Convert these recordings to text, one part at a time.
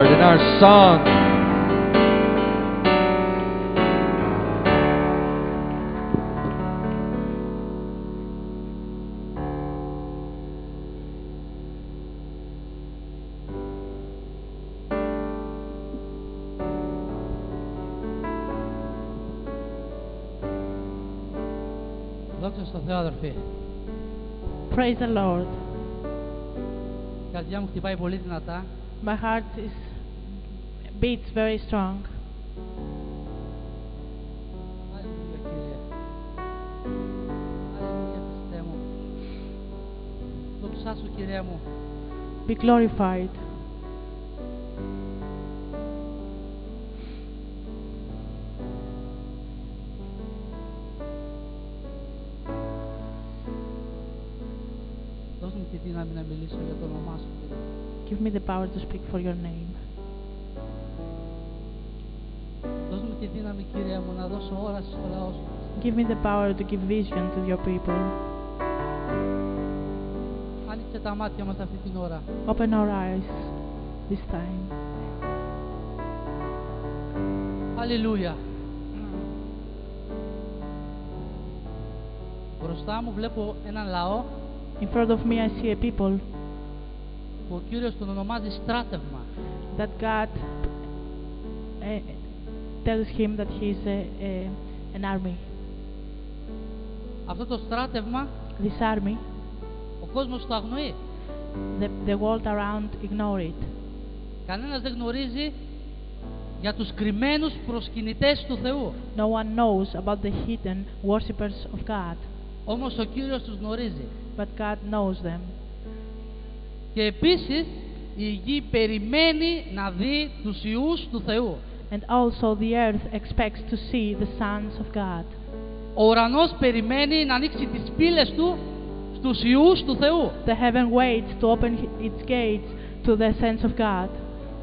in our song. Δόξα στον Θεό, αδερφοί. Praise the Lord. Η καρδιά μου χτυπάει πολύ δυνατά. My heart beats very strong. Αλληλούια, Κύριε. Αλληλούια, Χριστέ μου. Δόξα σου, Κύριε μου. Be glorified. Δώσ' μου τη δύναμη να μιλήσω για το όνομά σου, Κύριε. Give me the power to speak for your name. Δώσ' μου τη δύναμη, Κύριε μου, να δώσω όραση στο λαό σου. Give me the power to give vision to your people. Άνοιξε τα μάτια μας αυτή την ώρα. Open our eyes this time. Αλληλούια. Μπροστά μου βλέπω έναν λαό In front of me I see a people που ο Κύριος τον ονομάζει στράτευμα. that God tells him that he is an army. Αυτό το στράτευμα This army, ο κόσμος το αγνοεί. the world around ignore it. Κανένας δεν γνωρίζει για τους κρυμμένους προσκυνητές του Θεού. No one knows about the hidden worshippers of God, Όμως ο Κύριος τους γνωρίζει. but God knows them. Και επίσης η γη περιμένει να δει τους ιούς του Θεού. And also the earth expects to see the sons of God. Ο ουρανός περιμένει να ανοίξει τις πύλες του στους ιούς του Θεού. The heaven waits to open its gates to the sons of God.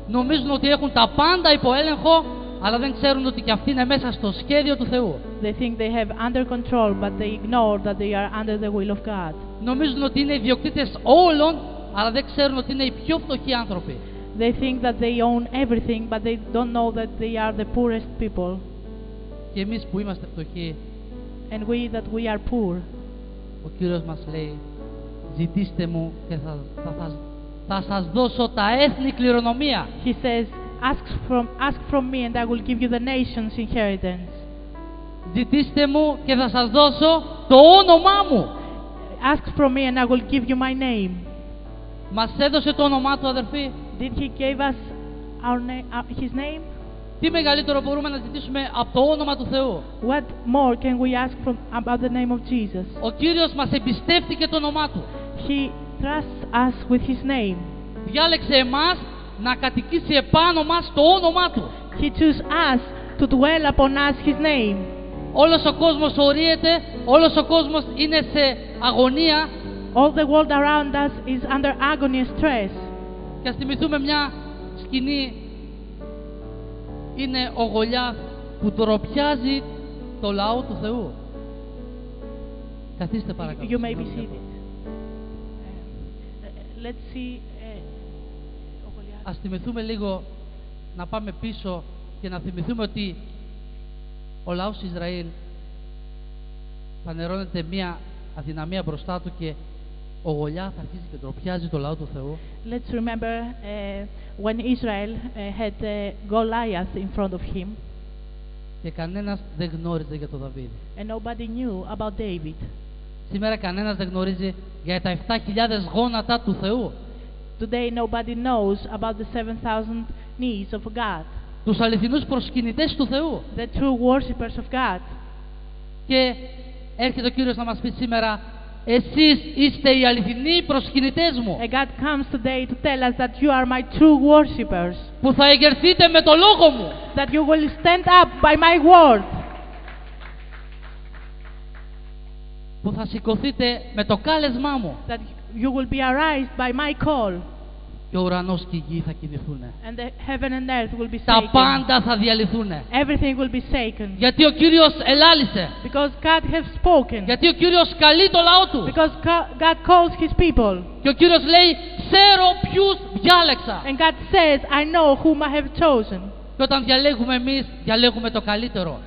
Νομίζουν ότι έχουν τα πάντα υπό έλεγχο, αλλά δεν ξέρουν ότι και αυτοί είναι μέσα στο σχέδιο του Θεού. They think they have under control, but they ignore that they are under the will of God. Νομίζουν ότι είναι ιδιοκτήτες όλων, αλλά δεν ξέρουν ότι είναι οι πιο φτωχοί άνθρωποι. They think that they own everything, but they don't know that they are the poorest people. Και εμείς που είμαστε φτωχοί, And we that we are poor, ο Κύριος μας λέει, ζητήστε μου και θα σας δώσω τα έθνη κληρονομία. He says, ask from me and I will give you the nation's inheritance. Ζητήστε μου και θα σας δώσω το όνομά μου. Ask from me and I will give you my name. Μας έδωσε το όνομά του, αδερφοί. Did he give us his name? Τι μεγαλύτερο μπορούμε να ζητήσουμε από το όνομα του Θεού. What more can we ask about the name of Jesus? Ο Κύριος μας εμπιστεύτηκε το όνομά του. He trusts us with his name. Διάλεξε εμάς να κατοικήσει επάνω μας το όνομά του. He chose us to dwell upon us his name. Όλος ο κόσμος ορίεται, όλος ο κόσμος είναι σε αγωνία. All the world around us is under agony and stress. Και ας θυμηθούμε μια σκηνή. Είναι ο Γολιάθ που τροπιάζει το λαό του Θεού. Καθίστε παρακαλώ. You may be seated. Let's see. Ας θυμηθούμε λίγο, να πάμε πίσω και να θυμηθούμε ότι ο λαός Ισραήλ φανερώνεται μια αδυναμία μπροστά του και ο Γολιάθ αρχίζει και τροπιάζει το λαό του Θεού. Let's remember when Israel had Goliath in front of him. Και κανένας δεν γνώριζε για τον Δαβίδ. And nobody knew about David. Σήμερα κανένας δεν γνωρίζει για τα 7.000 γόνατα του Θεού. Today nobody knows about the 7,000 knees of God. Τους αληθινούς προσκυνητές του Θεού. The true worshippers of God. Και έρχεται ο Κύριος να μας πει σήμερα, εσείς είστε οι αληθινοί προσκυνητές μου. And God comes today to tell us that you are my true worshippers. Που θα εγερθείτε με το λόγο μου. That you will stand up by my word. Που θα σηκωθείτε με το κάλεσμά μου. That you will be aroused by my call. Και ο ουρανός και η γη θα κινηθούν. And the heaven and earth will be Τα shaken. πάντα θα διαλυθούν. Everything will be shaken. Γιατί ο Κύριος ελάλησε. Because God has spoken. Γιατί ο Κύριος καλεί το λαό του. Because God calls his people. Και ο Κύριος λέει, ξέρω ποιους διάλεξα. And God says, I know whom I have chosen. Και όταν διαλέγουμε εμείς, διαλέγουμε το καλύτερο.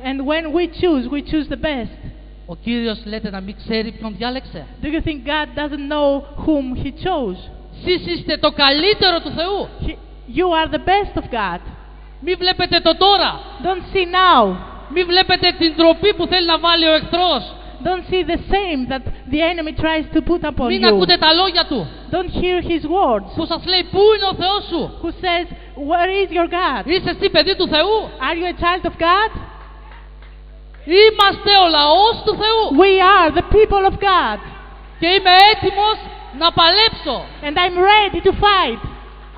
And when we choose the best. Ο Κύριος λέτε να μην ξέρει ποιον διάλεξε. Do you think God doesn't know whom He chose? Εσείς είστε το καλύτερο του Θεού. You are the best of God. Μην βλέπετε το τώρα. Don't see now. Μην βλέπετε την τροπή που θέλει να βάλει ο εχθρός. Don't see the same that the enemy tries to put upon Μην you. ακούτε τα λόγια του Don't hear his words. που σας λέει πού είναι ο Θεός σου. Who says, where is your God? Είσαι εσύ παιδί του Θεού. Are you a child of God? Είμαστε ο λαός του Θεού. We are the people of God. Και είμαι έτοιμος να παλέψω. And I'm ready to fight.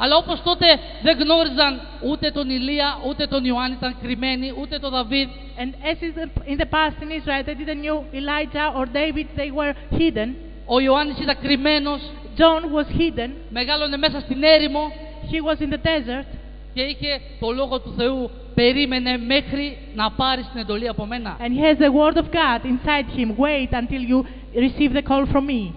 Αλλά όπως τότε δεν γνώριζαν ούτε τον Ηλία, ούτε τον Ιωάννη, ήταν κρυμμένοι, ούτε τον Δαβίδ. And as is in the past in Israel, they didn't know Elijah or David, they were hidden. Ο Ιωάννης ήταν κρυμμένος, John was hidden. μεγάλωνε μέσα στην έρημο He was in the desert. και είχε το Λόγο του Θεού. Περίμενε μέχρι να πάρεις την εντολή από μένα. And he has the word of God inside him. Wait until you receive the call from me.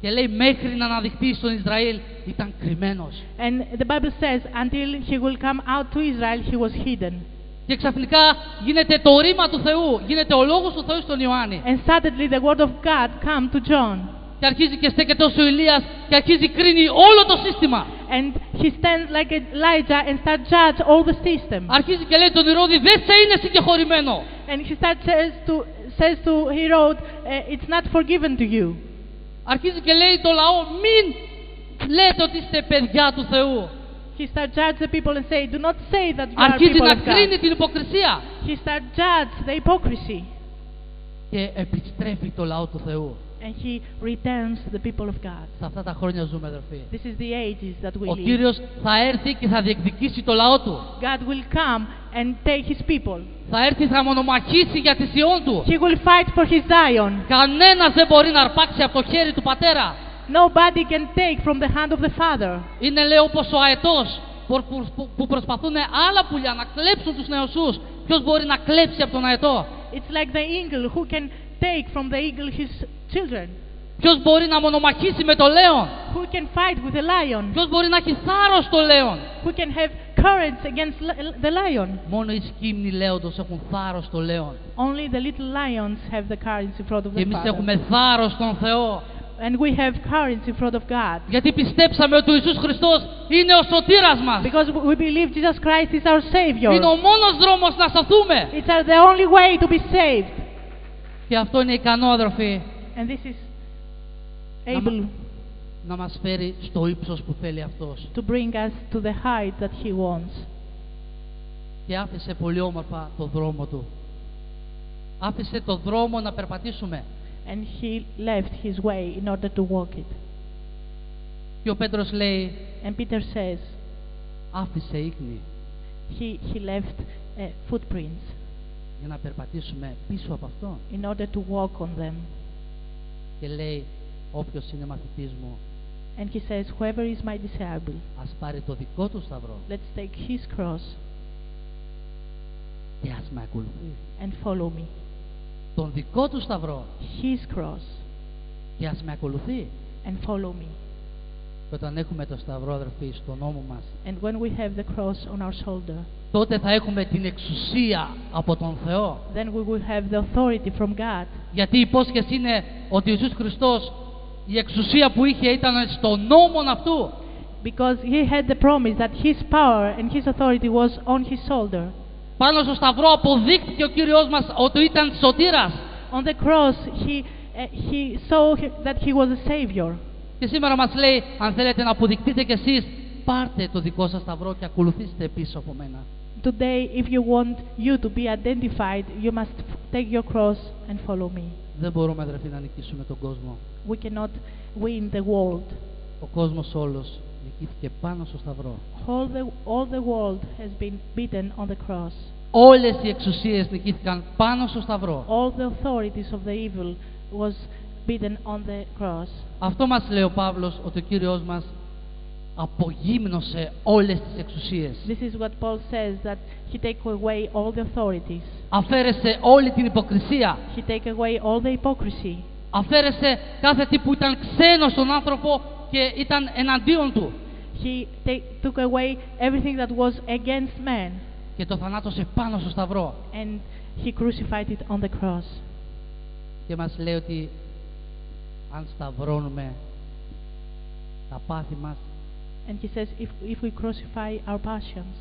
Και λέει μέχρι να αναδειχθεί στον Ισραήλ ήταν κρυμμένος. And the Bible says until he will come out to Israel, he was hidden. Και ξαφνικά γίνεται το ρήμα του Θεού, γίνεται ο Λόγος του Θεού στον Ιωάννη. And suddenly the word of God come to John. Και αρχίζει και στέκεται ως ο Ηλίας και αρχίζει κρίνει όλο το σύστημα. And he stands like Elijah and starts judge all the system. Αρχίζει και λέει τον Ηρώδη δεν σε είναι συγχωρημένο. And he says to Herod, it's not forgiven to you. Αρχίζει και λέει το λαό μην λέτε ότι είστε παιδιά του Θεού. He starts judge the people and say, do not say that you are Αρχίζει people να of God. κρίνει την υποκρισία. He starts judge the hypocrisy. Και επιστρέφει το λαό του Θεού. And he returns the people of God. Σε αυτά τα χρόνια ζούμε, αδερφοί. This is the ages that we Ο live. Κύριος θα έρθει και θα διεκδικήσει το λαό του. God will come and take his people. Θα έρθει, θα μονομαχήσει για τη Σιών του. He will fight for his Zion. Κανένας δεν μπορεί να αρπάξει από το χέρι του πατέρα. Nobody can take from the hand of the Father. Είναι λέει όπως ο αετός που προσπαθούν άλλα πουλιά να κλέψουν τους νεοσούς. Ποιος μπορεί να κλέψει από τον αετό? It's like the eagle who can take from the eagle his children. Ποιος μπορεί να μονομαχήσει με το λέον? Who can fight with the lion? Ποιος μπορεί να έχει θάρρος στο λέον? Who can have courage against the lion? Μόνο οι σκύμνοι λέοντος έχουν θάρρος στο λέον. Only the little lions have the courage in front of Και the εμείς Father. έχουμε θάρρος στον Θεό. And we have courage in front of God. Γιατί πιστέψαμε ότι ο Ιησούς Χριστός είναι ο σωτήρας μας. Because we believe Jesus Christ is our Savior. Είναι ο μόνος δρόμος να σωθούμε. It's the only way to be saved. Και αυτό είναι ικανό, αδερφοί, And this is able να μας φέρει στο ύψος που θέλει αυτός. to bring us to the height that He wants. Και άφησε πολύ όμορφα το δρόμο του. Άφησε το δρόμο να περπατήσουμε. And He left His way in order to walk it. Και ο Πέτρος λέει, And Peter says, άφησε ίχνη he left footprints για να περπατήσουμε πίσω από αυτόν. in order to walk on them. Και λέει, όποιος είναι μαθητής μου, And He says, whoever is my disciple, ας πάρει το δικό του σταυρό let's take his cross και ας με ακολουθεί. and follow me. Τον δικό του σταυρό His cross και ας με ακολουθεί. and follow me. Και όταν έχουμε το σταυρό, αδερφοί, στον ώμο μας, And when we have the cross on our shoulder, τότε θα έχουμε την εξουσία από τον Θεό. then we will have the authority from God. Γιατί η υπόσχεση είναι ότι ο Ιησούς Χριστός, η εξουσία που είχε ήταν στον νόμον αυτού. Because He had the promise that His power and His authority was on His shoulder. Πάνω στο σταυρό αποδείχθηκε ο Κύριος μας ότι ήταν σωτήρας. On the cross, He saw that He was a Savior. Και σήμερα μας λέει, αν θέλετε να αποδεικτείτε κι εσείς, πάρτε το δικό σας σταυρό και ακολουθήστε πίσω από μένα. Today, if you want you to be identified, you must take your cross and follow me. Δεν μπορούμε, αδερφοί, να νικήσουμε τον κόσμο. We cannot win the world. Ο κόσμος όλος νικήθηκε πάνω στο σταυρό. All the world has been beaten on the cross. Όλες οι εξουσίες νικήθηκαν πάνω στο σταυρό. All the authorities of the evil was beaten on the cross. Αυτό μας λέει ο Παύλος, ότι ο Κύριος μας απογύμνωσε όλες τις εξουσίες. This is what Paul says, that He take away all the authorities. Αφαίρεσε όλη την υποκρισία. He take away all the hypocrisy. Αφαίρεσε κάθε τι που ήταν ξένο στον άνθρωπο, και ήταν εναντίον του. He took away everything that was against man, Και το θανάτωσε πάνω στο σταυρό. and he crucified it on the cross. Και μας λέει ότι αν σταυρώνουμε τα πάθη μας, And he says, if we crucify our passions,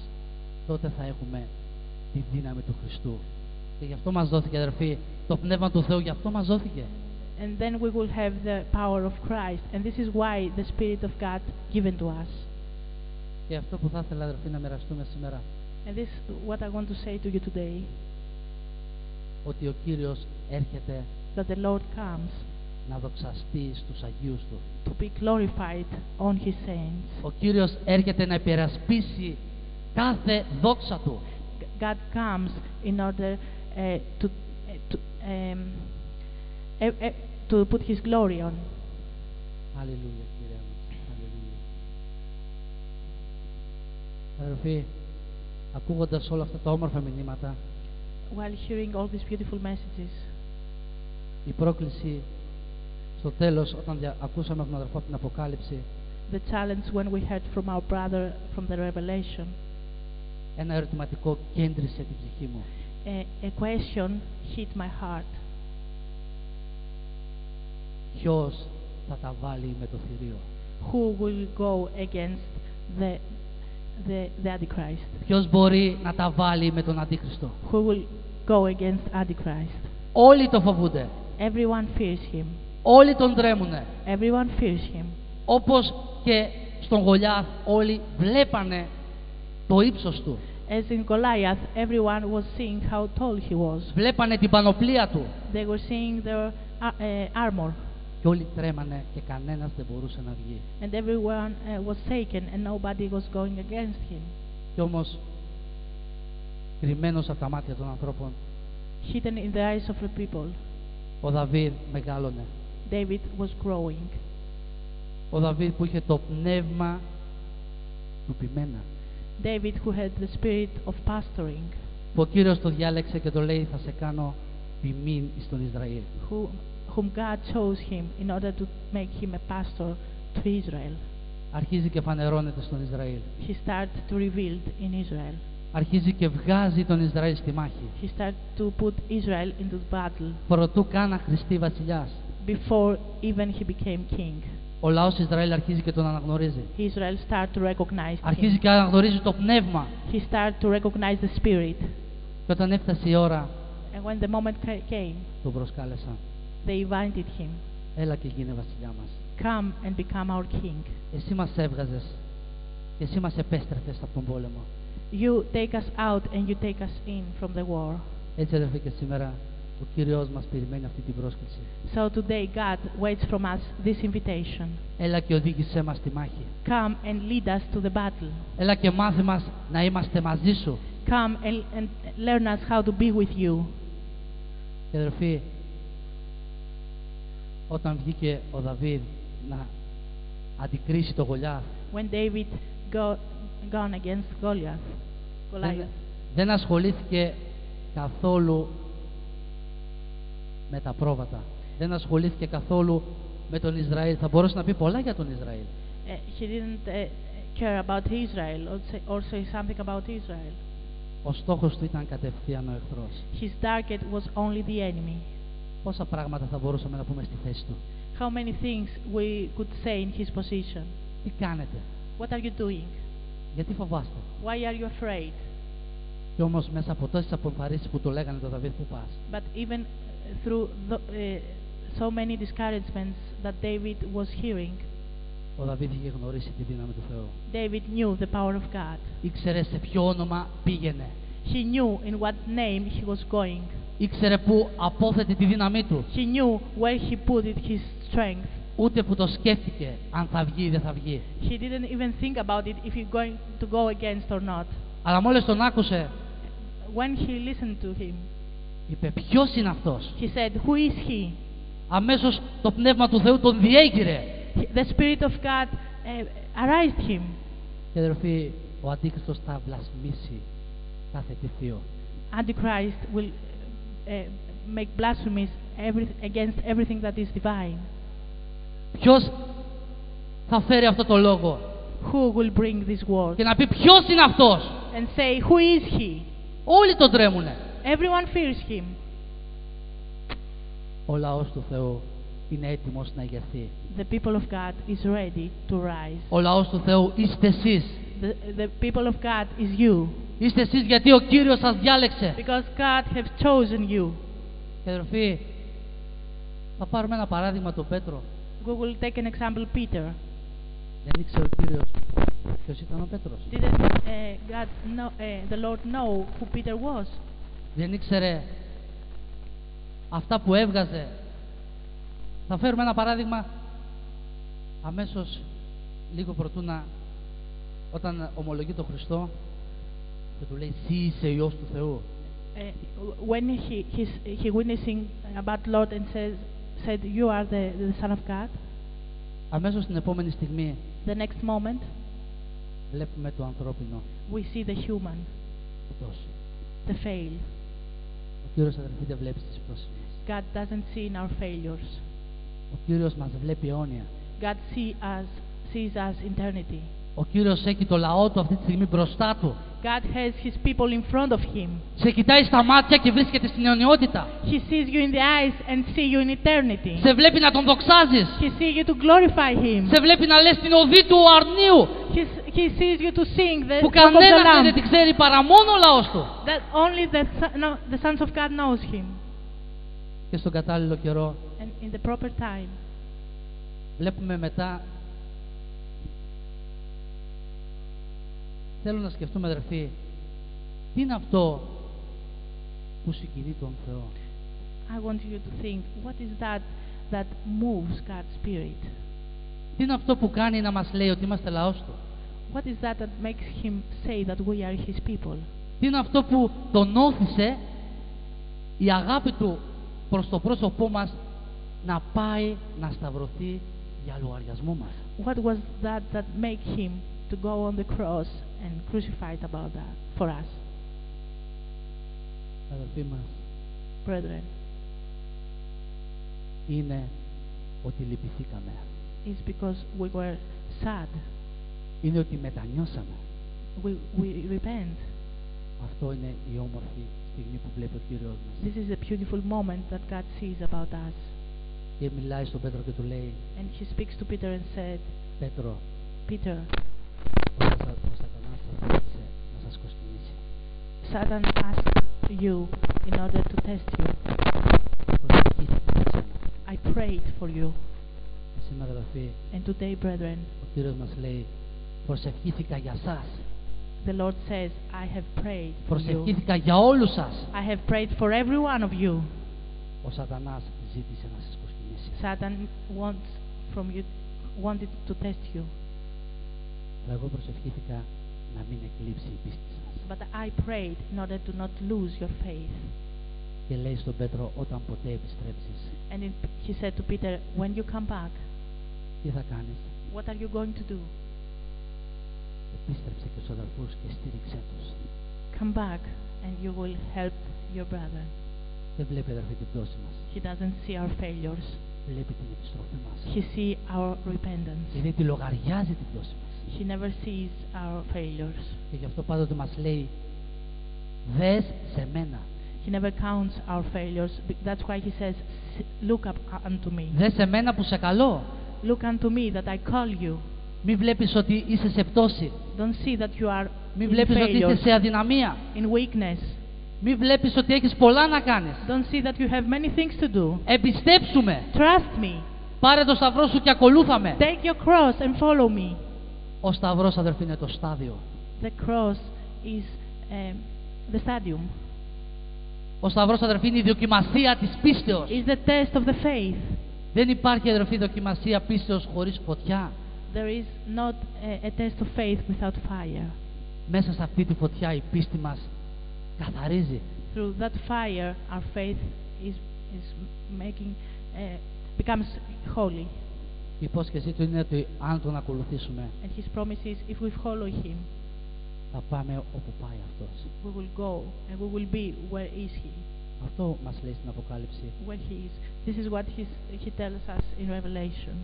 τότε θα έχουμε τη δύναμη του Χριστού. Και γι' αυτό μας δόθηκε, αδερφοί, το Πνεύμα του Θεού, γι' αυτό μας δόθηκε. and then we will have the power of Christ. And this is why the Spirit of God given to us. Και αυτό που θα ήθελα, αδερφοί, να μοιραστούμε σήμερα, And this is what I want to say to you today, ότι ο Κύριος έρχεται that the Lord comes να δοξαστεί στους Αγίους Του. to be glorified on His saints. Ο Κύριος έρχεται να υπερασπίσει κάθε δόξα Του. God comes in order to put His glory on. Αλληλούια, Κύριε μας. Αλληλούια. Αδερφοί, ακούγοντας όλα αυτά τα όμορφα μηνύματα, While hearing all these beautiful messages, η πρόκληση στο τέλος, όταν ακούσαμε από τον αδερφό από την Αποκάλυψη, the challenge when we heard from our brother from the Revelation, ένα ερωτηματικό κέντρισε την ψυχή μου. a question hit my heart. Ποιος θα τα βάλει με το θηρίο? Who will go against the Antichrist? Ποιος μπορεί να τα βάλει με τον Αντίχριστο? Who will go against Antichrist? Όλοι το φοβούνται. Everyone fears him. Όλοι τον τρέμουνε. Everyone fears him. Όπως και στον Γολιάθ όλοι βλέπανε το ύψος του. As in Goliath, everyone was seeing how tall he was. Βλέπανε την πανοπλία του. They were seeing their armor. Και όλοι τρέμανε και κανένας δεν μπορούσε να βγει. And everyone was taken and nobody was going against him. Κι όμως, κρυμμένος από τα μάτια των ανθρώπων, Hidden in the eyes of the people, ο Δαβίδ μεγάλωνε. David was growing. Ο Δαβίδ που είχε το πνεύμα του ποιμένα. David who had the spirit of pastoring, Που ο Κύριος το διάλεξε και το λέει, θα σε κάνω ποιμήν στον Ισραήλ. whom God chose him in order to make him a pastor to Israel. Αρχίζει και φανερώνεται στον Ισραήλ. He started to reveal in Israel. Αρχίζει και βγάζει τον Ισραήλ στη μάχη. He started to put Israel into the battle Προτού καν να χρηστεί βασιλιάς. before even he became king. Ο λαός Ισραήλ αρχίζει και τον αναγνωρίζει. Israel started to recognize Αρχίζει him. και αναγνωρίζει το πνεύμα. He started to recognize the spirit. Και όταν έφτασε η ώρα, And when the moment came, τον προσκάλεσαν. they invited him, Έλα και γίνε βασιλιά μας. come and become our king. Εσύ μας έβγαζες και εσύ μας επέστρεφες από τον πόλεμο. You take us out and you take us in from the war. Έτσι, αδερφοί, και σήμερα ο Κύριος μας περιμένει αυτή την πρόσκληση. So today God waits from us this invitation. Έλα και οδήγησέ μας στη μάχη. Come and lead us to the battle. Έλα και μάθε μας να είμαστε μαζί σου. Come and learn us how to be with you. Και αδερφοί, όταν βγήκε ο Δαβίδ να αντικρίσει το Γολιάθ, When David gone against Goliath, δεν ασχολήθηκε καθόλου με τα πρόβατα. Δεν ασχολήθηκε καθόλου με τον Ισραήλ. Θα μπορούσε να πει πολλά για τον Ισραήλ. he didn't care about Israel or say something about Israel. Ο στόχος του ήταν κατευθείαν ο εχθρός. His target was only the enemy. Πόσα πράγματα θα μπορούσαμε να πούμε στη θέση του. How many things we could say in his position. Τι κάνετε? What are you doing? Γιατί φοβάστε? Why are you afraid? Και όμως μέσα από τόσες απομφαρήσεις που του λέγανε τον Δαβίδ, πού πας? But even through so many discouragements that David was hearing, Ο Δαβίδ είχε γνωρίσει τη δύναμη του Θεού. David knew the power of God. Ήξερε σε ποιο όνομα πήγαινε. He knew in what name he was going. Ήξερε πού απόθετε τη δύναμή του. He knew where he put his strength. Ούτε που το σκέφτηκε αν θα βγει ή δεν θα βγει. He didn't even think about it if he's going to go against or not. Αλλά μόλις τον άκουσε, When he listened to him, είπε, ποιος είναι αυτός? he said, "Who is he?" Αμέσως το πνεύμα του Θεού τον διέγειρε. The Spirit of God aroused him. Και αδερφοί, ο Αντίχριστος θα βλασμίσει κάθε τι θείο. Antichrist will make blasphemies against everything that is divine. Ποιος θα φέρει αυτό το λόγο who will bring this word και να πει ποιος είναι αυτός. and say, who is he? Όλοι τον τρέμουνε. Everyone fears him. Ο λαός του Θεού είναι έτοιμος να ηγεθεί. The people of God is ready to rise. Ο λαός του Θεού είστε εσείς. The people of God is you. Είστε εσείς γιατί ο Κύριος σας διάλεξε. Because God has chosen you. Και αδερφοί, θα πάρουμε ένα παράδειγμα τον Πέτρο. We will take an example, Peter. Δεν ήξερε ο Κύριος ποιος ήταν ο Πέτρος. Didn't God know, the Lord know who Peter was? Δεν ήξερε αυτά που έβγαζε. Θα φέρουμε ένα παράδειγμα αμέσως λίγο προτού όταν ομολογεί τον Χριστό και του λέει «Συ είσαι Υιός του Θεού». When he witnessing about the Lord and said you are the Son of God, αμέσως την επόμενη στιγμή the next moment βλέπουμε το ανθρώπινο we see the human, πτώση. the fail. Ο Κύριος, αδερφοί, δεν βλέπει τις πτώσεις μας. God doesn't see in our failures. Ο Κύριος μας βλέπει αιώνια. God sees us eternity. Ο Κύριος έχει το λαό του αυτή τη στιγμή μπροστά του. God has his people in front of him. Σε κοιτάει στα μάτια και βρίσκεται στην αιωνιότητα. He sees you in the eyes and see you in eternity. Σε βλέπει να τον δοξάζεις. He sees you to glorify him. Σε βλέπει να λες την οδή του αρνίου. He sees you to sing the Που song of the κανένας δεν Lamb. την ξέρει παρά μόνο ο λαός του. That only the sons of God knows him. Και στον κατάλληλο καιρό And in the proper time, βλέπουμε μετά. Θέλω να σκεφτούμε, αδερφοί, τι είναι αυτό που συγκινεί τον Θεό. I want you to think, what is that moves God's Spirit? Τι είναι αυτό που κάνει να μας λέει ότι είμαστε λαός του. What is that makes him say that we are his people? Τι είναι αυτό που τον όθησε η αγάπη του προς το πρόσωπό μας να πάει να σταυρωθεί για λογαριασμό μας. What was that made him to go on the cross and crucified about that for us? Αδελφοί μας, Brethren, είναι ότι λυπηθήκαμε. it's because we were sad. Είναι ότι μετανιώσαμε. We repent. Αυτό είναι η όμορφη στιγμή που βλέπει ο Κύριος μας. This is a beautiful moment that God sees about us. Και μιλάει στον Πέτρο και του λέει, And he speaks to Peter and said, Πέτρο, Peter, ο Σατανάς σας ζήτησε να σας κοσκινήσει. Satan asked you in order to test you. Προσευχήθηκα για σένα. I prayed for you. Και σήμερα, αδελφοί, And today, brethren, ο Κύριος μας λέει, προσευχήθηκα για σας. the Lord says, I have prayed for you. Προσευχήθηκα για όλους σας. I have prayed for every one of you. Ο Σατανάς ζήτησε να σας κοσκινήσει. Satan wanted to test you. Αλλά εγώ προσευχήθηκα να μην εκλείψει η πίστη σας. But I prayed in order to not lose your faith. Και λέει στον Πέτρο, όταν ποτέ επιστρέψεις, And he said to Peter, when you come back, τι θα κάνεις? what are you going to do? Επίστρεψε και στους αδελφούς και στήριξέ τους. Come back and you will help your brother. Δεν βλέπει, αδερφοί, την πτώση μας. He doesn't see our failures. Βλέπει την επιστροφή μας. He sees our repentance. Δηλαδή τη λογαριάζει την πτώση μας. He never sees our failures. Και γι' αυτό πάντοτε μας λέει, δες σε μένα. He never counts our failures. That's why he says, look up unto me. Δες σε μένα που σε καλώ. Look unto me that I call you. Μη βλέπεις ότι είσαι σε πτώση. Don't see that you are Μη in βλέπεις ότι είσαι failures, σε αδυναμία. in weakness. Μη βλέπεις ότι έχεις πολλά να κάνεις. Don't see that you have many things to do. Εμπιστέψουμε. Trust me. Πάρε το σταυρό σου και ακολούθαμε. Take your cross and follow me. Ο σταυρός, αδερφοί, είναι το στάδιο. The cross is the stadium. Ο σταυρός, αδερφοί, είναι η δοκιμασία της πίστεως. Is the test of the faith. Δεν υπάρχει, αδερφοί, δοκιμασία πίστεως χωρίς φωτιά. There is not a test of faith without fire. Μέσα σε αυτή τη φωτιά η πίστη μας καθαρίζει. Through that fire, our faith is becomes holy. Η υπόσχεσή του είναι ότι αν τον ακολουθήσουμε, And his promise is, if we follow him, θα πάμε όπου πάει αυτός. we will go and we will be where is he. Αυτό μας λέει στην Αποκάλυψη. Where he is. This is what he tells us in Revelation.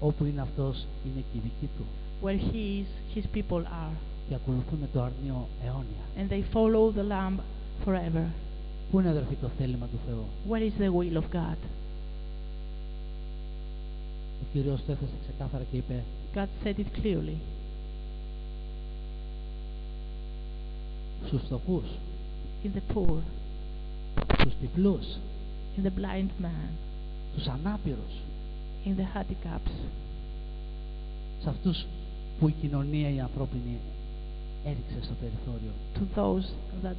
Όπου είναι αυτός, είναι και η δική του. Where he is, his people are. Και ακολουθούν το αρνείο αιώνια. And they follow the Lamb forever. Πού είναι, αδερφοί, το θέλημα του Θεού? What is the will of God? Ο Κύριος το έθεσε ξεκάθαρα και είπε: God said it clearly. Στους φτωχούς, In the poor, στους τυφλούς, in the blind man, στους ανάπηρους, in the handicaps, σε αυτούς που η κοινωνία η ανθρώπινη έριξε στο περιθώριο. to those that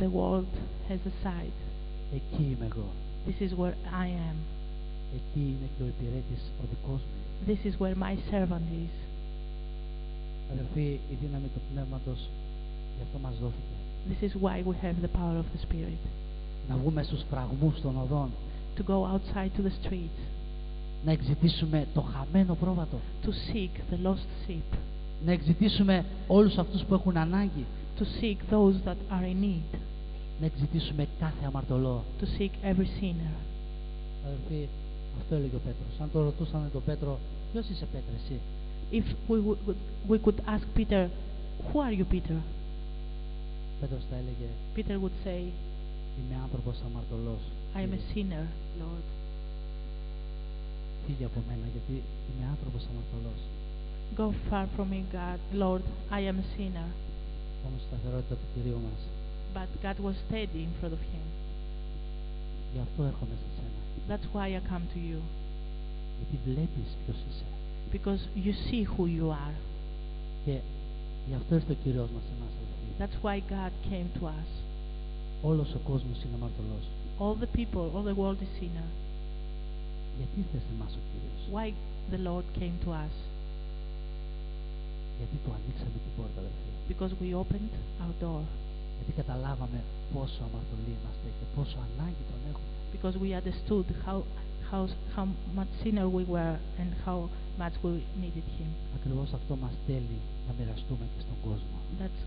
the world has aside. Εκεί είμαι εγώ. This is where I am. Εκεί είναι και ο υπηρέτης ο δικός μου. This is where my servant is. Αδερφοί, η δύναμη του Πνεύματος γι' αυτό μας δόθηκε. This is why we have the power of the Spirit. Να βγούμε στους φραγμούς των οδών, To go outside to the streets, να εξητήσουμε το χαμένο πρόβατο, to seek the lost sheep, να εξητήσουμε όλους αυτούς που έχουν ανάγκη, to seek those that are in need, να εξητήσουμε κάθε αμαρτωλό. to seek every sinner. Αδερφοί, αυτό έλεγε ο Πέτρος. Αν το ρωτούσαν τον Πέτρο, ποιος είσαι, Πέτρε, εσύ? If we could ask Peter, who are you, Peter? Πέτρος θα έλεγε: Peter would say, είμαι άνθρωπος αμαρτωλός. I am a Κύριε. sinner, Lord. Φύγε από μένα, γιατί είμαι άνθρωπος αμαρτωλός. Go far from me, God, Lord, I am a sinner. Όμως η σταθερότητα του Κυρίου μας. But God was steady in front of him. Γι' αυτό έρχομαι σε σένα. That's why I come to you, Γιατί βλέπεις ποιος είσαι. because you see who you are. Και γι' αυτό ήρθε ο Κύριος μας σε εμάς, αδελφοί. That's why God came to us. Όλος ο κόσμος είναι αμαρτωλός. All the people, all the world is sinner. Γιατί ήρθε σε εμάς ο Κύριος? Why the Lord came to us? Γιατί του ανοίξαμε την πόρτα, αδελφοί. Because we opened our door. Γιατί καταλάβαμε πόσο αμαρτωλοί είμαστε και πόσο ανάγκη τον έχουμε. Because we understood how much sinner we were and how much we needed Him. Ακριβώς αυτό μας θέλει να μοιραστούμε και στον κόσμο. That's